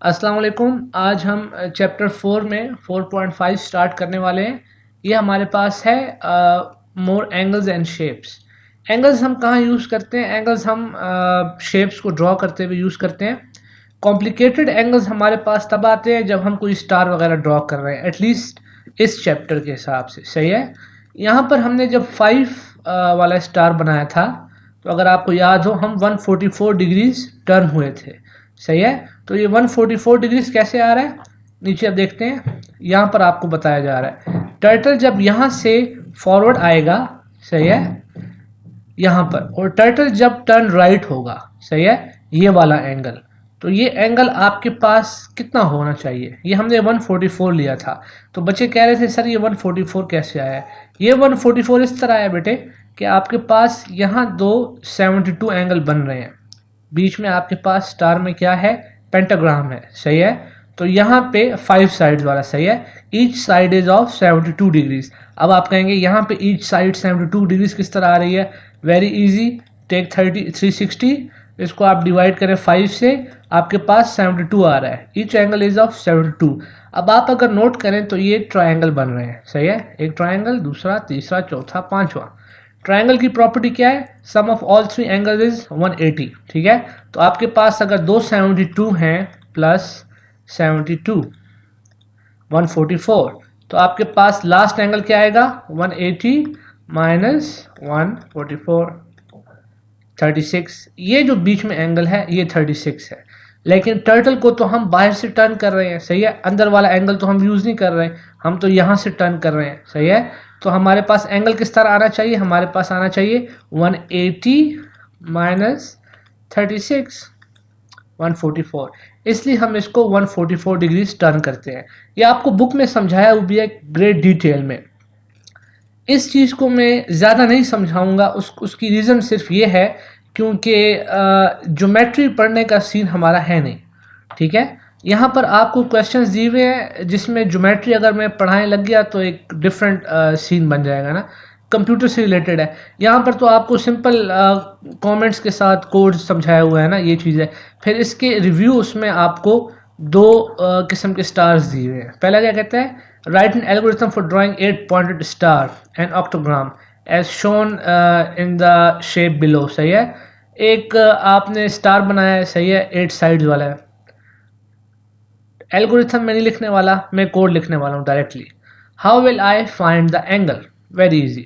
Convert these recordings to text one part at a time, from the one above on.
अस्सलाम वालेकुम। आज हम चैप्टर 4 में 4.5 स्टार्ट करने वाले हैं। ये हमारे पास है मोर एंगल्स एंड शेप्स। एंगल्स हम कहाँ यूज़ करते हैं? एंगल्स हम शेप्स को ड्रॉ करते हुए यूज़ करते हैं। कॉम्प्लिकेटेड एंगल्स हमारे पास तब आते हैं जब हम कोई स्टार वगैरह ड्रॉ कर रहे हैं, एटलीस्ट इस चैप्टर के हिसाब से। सही है। यहाँ पर हमने जब 5 वाला स्टार बनाया था, तो अगर आपको याद हो हम 144 डिग्रीज टर्न हुए थे। सही है। तो ये 144 डिग्रीज कैसे आ रहा है, नीचे अब देखते हैं। यहाँ पर आपको बताया जा रहा है टर्टल जब यहाँ से फॉरवर्ड आएगा, सही है, यहाँ पर, और टर्टल जब टर्न राइट होगा, सही है, ये वाला एंगल। तो ये एंगल आपके पास कितना होना चाहिए? ये हमने 144 लिया था। तो बच्चे कह रहे थे सर ये 144 कैसे आया? ये 144 इस तरह आया बेटे कि आपके पास यहाँ दो 72 एंगल बन रहे हैं। बीच में आपके पास स्टार में क्या है? पेंटाग्राम है। सही है। तो यहाँ पे 5 साइड्स वाला, सही है, each side is of 72 degrees. अब आप कहेंगे यहाँ पे ईच साइड 72 डिग्रीज किस तरह आ रही है? वेरी इजी, टेक 360, इसको आप डिवाइड करें 5 से, आपके पास 72 आ रहा है। Each angle is of 72। अब आप अगर नोट करें तो ये ट्रायंगल बन रहे हैं। सही है, एक ट्रायंगल, दूसरा, तीसरा, चौथा, पांचवा। ट्रायंगल की प्रॉपर्टी क्या है? Sum of all three angles is 180। ठीक है। तो आपके पास अगर दो 72 हैं प्लस 72 144, तो आपके पास लास्ट एंगल क्या आएगा? 180 माइनस 144 36। ये जो बीच में एंगल है ये 36 है। लेकिन टर्टल को तो हम बाहर से टर्न कर रहे हैं, सही है, अंदर वाला एंगल तो हम यूज नहीं कर रहे हैं, हम तो यहाँ से टर्न कर रहे हैं। सही है। तो हमारे पास एंगल किस तरह आना चाहिए? हमारे पास आना चाहिए 180 माइनस 36 144। इसलिए हम इसको 144 डिग्री टर्न करते हैं। ये आपको बुक में समझाया वो भी है ग्रेट डिटेल में। इस चीज़ को मैं ज़्यादा नहीं समझाऊंगा। उसकी रीज़न सिर्फ ये है क्योंकि ज्योमेट्री पढ़ने का सीन हमारा है नहीं। ठीक है। यहाँ पर आपको क्वेश्चंस दिए हुए हैं जिसमें ज्योमेट्री अगर मैं पढ़ाने लग गया तो एक डिफरेंट सीन बन जाएगा ना, कंप्यूटर से रिलेटेड है। यहाँ पर तो आपको सिंपल कमेंट्स के साथ कोड समझाया हुआ है ना, ये चीज़ है। फिर इसके रिव्यू उसमें आपको दो किस्म के स्टार्स दिए हुए हैं। पहला क्या कहता है? Write an algorithm for drawing 8 pointed star and octogram as shown in the shape below. सही है। एक आपने स्टार बनाया है, सही है, 8 साइड्स वाला है। एल्गोरिथम मैं नहीं लिखने वाला, मैं कोड लिखने वाला हूँ directly. How will I find the angle? Very easy,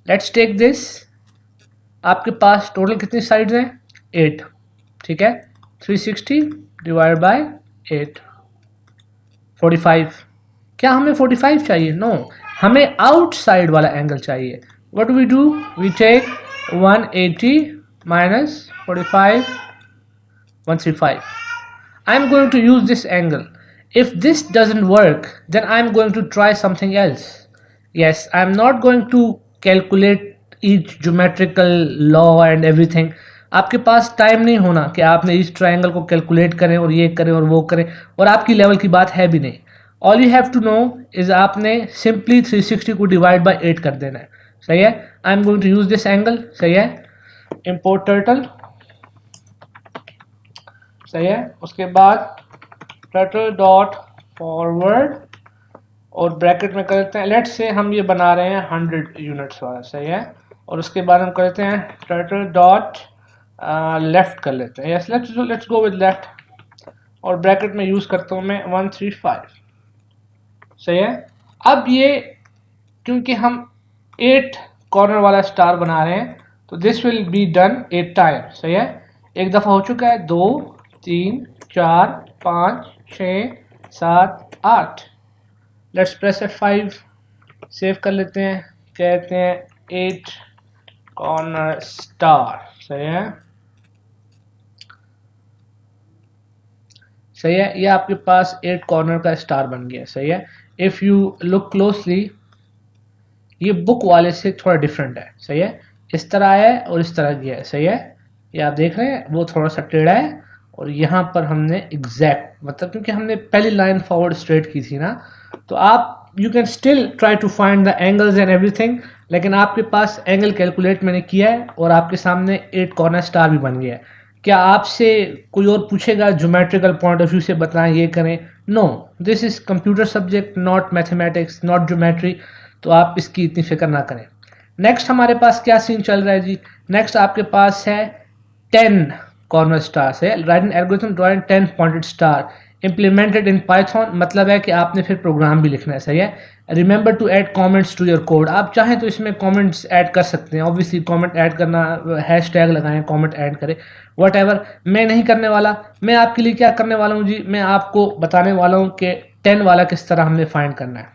let's take this. आपके पास टोटल कितनी साइड्स हैं? 8। ठीक है। 360 डिवाइड बाय 8 45। क्या हमें 45 चाहिए? नो, हमें आउटसाइड वाला एंगल चाहिए। What we do? We take 180 minus 45 135. I am going to use this angle. If this doesn't work, then I am going to try something else. Yes, I am not going to calculate each geometrical law and everything. आपके पास time नहीं होना कि आपने इस triangle को calculate करें और ये करें और वो करें, और आपकी लेवल की बात है भी नहीं। All you have to know is आपने सिंपली 360 को डिवाइड बाय 8 कर देना है। सही है। I am going to use this angle. सही है। Import turtle. सही है। उसके बाद टर्टल डॉट फॉरवर्ड और ब्रैकेट में करते हैं, लेट से हम ये बना रहे हैं 100 यूनिट्स वाला। सही है। और उसके बाद हम करते हैं टर्टल डॉट लेफ्ट कर लेते हैं। Yes, let's go with left, और ब्रैकेट में यूज करता हूँ मैं 135। सही है। अब ये क्योंकि हम 8 कॉर्नर वाला स्टार बना रहे हैं तो this will be done 8 time. सही है। एक दफा हो चुका है, 2 3 4 5 6 7 8। लेट्स प्रेस F5, सेव कर लेते हैं। कहते हैं 8 कॉर्नर स्टार। सही है। सही है। ये आपके पास 8 कॉर्नर का स्टार बन गया। सही है। इफ यू लुक क्लोजली, ये बुक वाले से थोड़ा डिफरेंट है। सही है। इस तरह है और इस तरह गया है। सही है। ये आप देख रहे हैं, वो थोड़ा सा टेढ़ा है, और यहाँ पर हमने एग्जैक्ट, मतलब क्योंकि हमने पहली लाइन फॉरवर्ड स्ट्रेट की थी ना, तो आप you can still try to find the angles and everything, लेकिन आपके पास एंगल कैलकुलेट मैंने किया है और आपके सामने 8 कॉर्नर स्टार भी बन गया है। क्या आपसे कोई और पूछेगा ज्योमेट्रिकल पॉइंट ऑफ व्यू से बताएं, ये करें? No, this is computer subject, not mathematics, not geometry, तो आप इसकी इतनी फिक्र ना करें। नेक्स्ट हमारे पास क्या सीन चल रहा है जी? नेक्स्ट आपके पास है 10 कॉर्नर स्टार है, write an algorithm drawing 10 pointed star implemented in Python, मतलब है कि आपने फिर प्रोग्राम भी लिखना है, सही है। Remember to add comments to your code, आप चाहें तो इसमें कमेंट्स ऐड कर सकते हैं, ऑब्वियसली कमेंट ऐड करना, हैशटैग लगाएं, कमेंट ऐड करें, व्हाटएवर। मैं नहीं करने वाला, मैं आपके लिए क्या करने वाला हूँ जी, मैं आपको बताने वाला हूँ कि 10 वाला किस तरह हमने फाइंड करना है।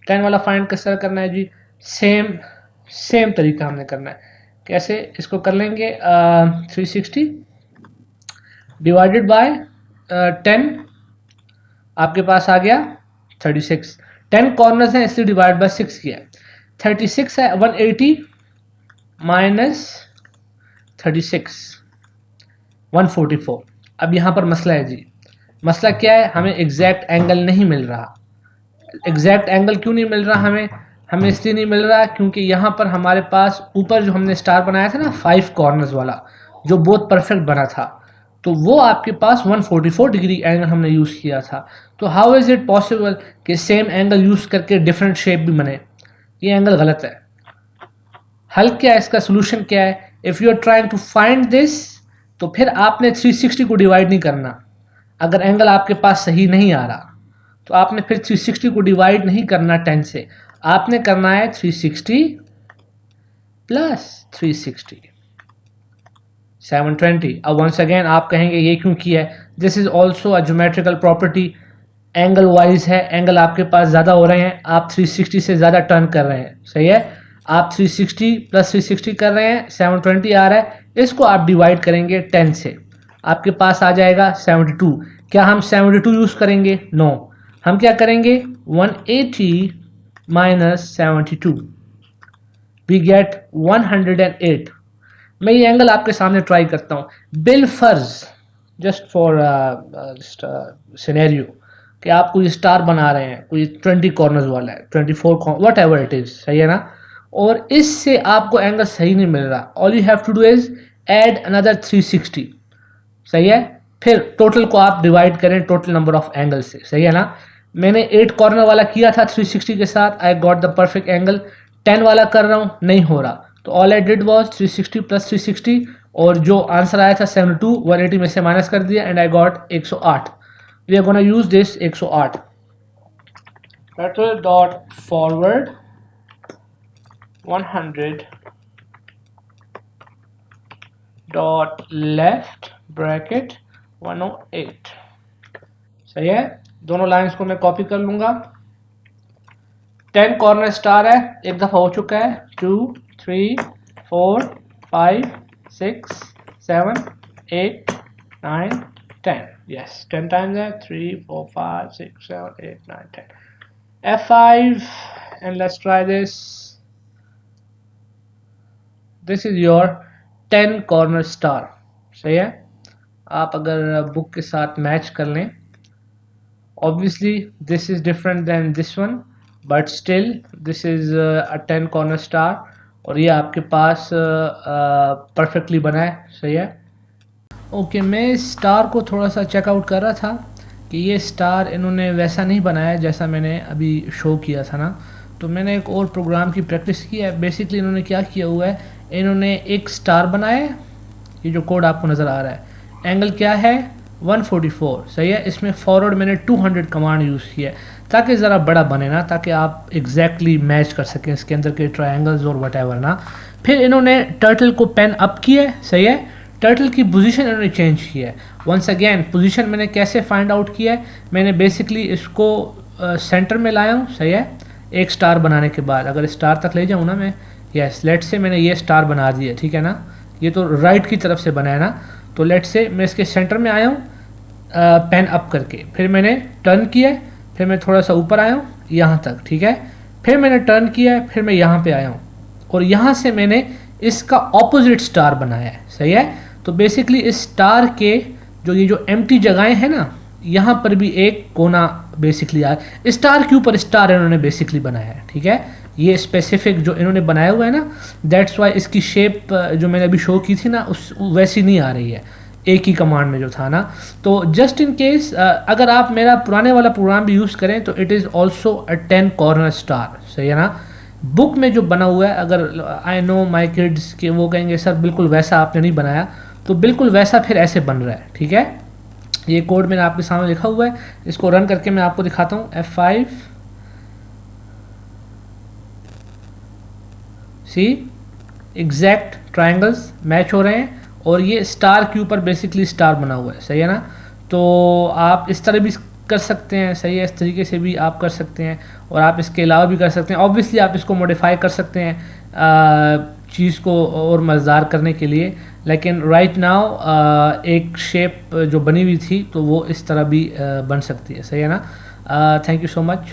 10 वाला फाइंड किस तरह करना है जी? सेम तरीका हमने करना है। कैसे? इसको कर लेंगे 360 डिवाइडेड बाय 10, आपके पास आ गया 36। 10 कॉर्नर्स हैं इसलिए डिवाइड बाय 6 किया। 36 है 180 माइनस 36 144। अब यहाँ पर मसला है जी, मसला क्या है? हमें एग्जैक्ट एंगल नहीं मिल रहा। एग्जैक्ट एंगल क्यों नहीं मिल रहा हमें इसलिए नहीं मिल रहा क्योंकि यहाँ पर हमारे पास ऊपर जो हमने स्टार बनाया था ना 5 कॉर्नर्स वाला, जो बहुत परफेक्ट बना था, तो वो आपके पास 144 डिग्री एंगल हमने यूज़ किया था। तो हाउ इज़ इट पॉसिबल कि सेम एंगल यूज़ करके डिफरेंट शेप भी बने? ये एंगल गलत है। हल क्या है इसका? सोल्यूशन क्या है? If you are trying to find this, तो फिर आपने 360 को डिवाइड नहीं करना। अगर एंगल आपके पास सही नहीं आ रहा तो आपने फिर 360 को डिवाइड नहीं करना 10 से, आपने करना है 360 प्लस 360 720। अब वंस अगेन आप कहेंगे ये क्यों किया है? This is also a geometrical property, angle wise है, एंगल आपके पास ज़्यादा हो रहे हैं, आप 360 से ज़्यादा टर्न कर रहे हैं, सही है। आप 360 प्लस 360 कर रहे हैं, 720 आ रहा है, इसको आप डिवाइड करेंगे 10 से, आपके पास आ जाएगा 72। क्या हम 72 यूज़ करेंगे? नो, हम क्या करेंगे? 180 माइनस 72, वी गेट 108। मैं ये एंगल आपके सामने ट्राई करता हूँ बिल फर्ज, जस्ट फॉर सिनेरियो कि आप कोई स्टार बना रहे हैं, कोई 20 कॉर्नर्स वाला है, 24 वट एवर इट इज, सही है ना, और इससे आपको एंगल सही नहीं मिल रहा। All you have to do is add another 360, सही है। फिर टोटल को आप डिवाइड करें टोटल नंबर ऑफ एंगल से, सही है ना। मैंने 8 कॉर्नर वाला किया था 360 के साथ, I got the perfect angle. 10 वाला कर रहा हूँ, नहीं हो रहा, तो all I did was 360 plus 360, और जो आंसर आया था 72, 180 में से माइनस कर दिया and I got 108। We are gonna use this 108। Petrol dot forward 100 dot left bracket 108, सही है। दोनों लाइंस को मैं कॉपी कर लूंगा। 10 कॉर्नर स्टार है, एक दफा हो चुका है, 2 3 4 5 6 7 8 9 10, yes 10 times है, 3 4 5 6 7 8 9 10। F5 and let's try this. This is your 10 corner star, सही है। आप अगर बुक के साथ मैच कर लें, obviously this is different than this one, but still this is a 10 corner star, और ये आपके पास परफेक्टली बना है, सही है। ओके, मैं इस स्टार को थोड़ा सा चेकआउट कर रहा था कि ये स्टार इन्होंने वैसा नहीं बनाया जैसा मैंने अभी शो किया था ना, तो मैंने एक और प्रोग्राम की प्रैक्टिस की है। बेसिकली इन्होंने क्या किया हुआ है, इन्होंने एक स्टार बनाया है, ये जो कोड आपको नज़र आ रहा है, एंगल क्या है 144, सही है। इसमें फॉरवर्ड मैंने 200 कमांड यूज़ किया है ताकि ज़रा बड़ा बने ना, ताकि आप एग्जैक्टली मैच कर सकें इसके अंदर के ट्रायंगल्स और वटेवर ना। फिर इन्होंने टर्टल को पेन अप किया है, सही है। टर्टल की पोजीशन इन्होंने चेंज किया है। वंस अगेन पोजीशन मैंने कैसे फाइंड आउट किया है, मैंने बेसिकली इसको सेंटर में लाया हूँ, सही है। एक स्टार बनाने के बाद अगर स्टार तक ले जाऊँ ना मैं, यस लेट से मैंने ये स्टार बना दिया, ठीक है ना, ये तो राइट की तरफ से बनाया ना, तो लेट से मैं इसके सेंटर में आया हूँ पेन अप करके, फिर मैंने टर्न किया है, फिर मैं थोड़ा सा ऊपर आया हूँ यहाँ तक, ठीक है, फिर मैंने टर्न किया है, फिर मैं यहाँ पे आया हूँ और यहाँ से मैंने इसका ऑपोजिट स्टार बनाया है, सही है। तो बेसिकली इस स्टार के ये जो एम्प्टी जगहें हैं ना, यहाँ पर भी एक कोना बेसिकली आया, स्टार के ऊपर स्टार इन्होंने बेसिकली बनाया है, ठीक है। ये स्पेसिफिक जो इन्होंने बनाया हुआ है ना, दैट्स वाई इसकी शेप जो मैंने अभी शो की थी ना उस वैसी नहीं आ रही है। एक ही कमांड में जो था ना। तो जस्ट इन केस अगर आप मेरा पुराने वाला प्रोग्राम भी यूज़ करें तो it is also a 10 corner star, सही है ना। बुक में जो बना हुआ है, अगर आई नो माई किड्स के वो कहेंगे सर बिल्कुल वैसा आपने नहीं बनाया, तो बिल्कुल वैसा फिर ऐसे बन रहा है, ठीक है। ये कोड मैंने आपके सामने लिखा हुआ है, इसको रन करके मैं आपको दिखाता हूँ। F5 सी एग्जैक्ट ट्रायंगल्स मैच हो रहे हैं और ये स्टार के ऊपर बेसिकली स्टार बना हुआ है, सही है ना। तो आप इस तरह भी कर सकते हैं, सही है, इस तरीके से भी आप कर सकते हैं और आप इसके अलावा भी कर सकते हैं। ऑब्वियसली आप इसको मॉडिफाई कर सकते हैं चीज़ को और मज़ेदार करने के लिए, लेकिन राइट नाउ एक शेप जो बनी हुई थी तो वो इस तरह भी बन सकती है, सही है ना। Thank you so much.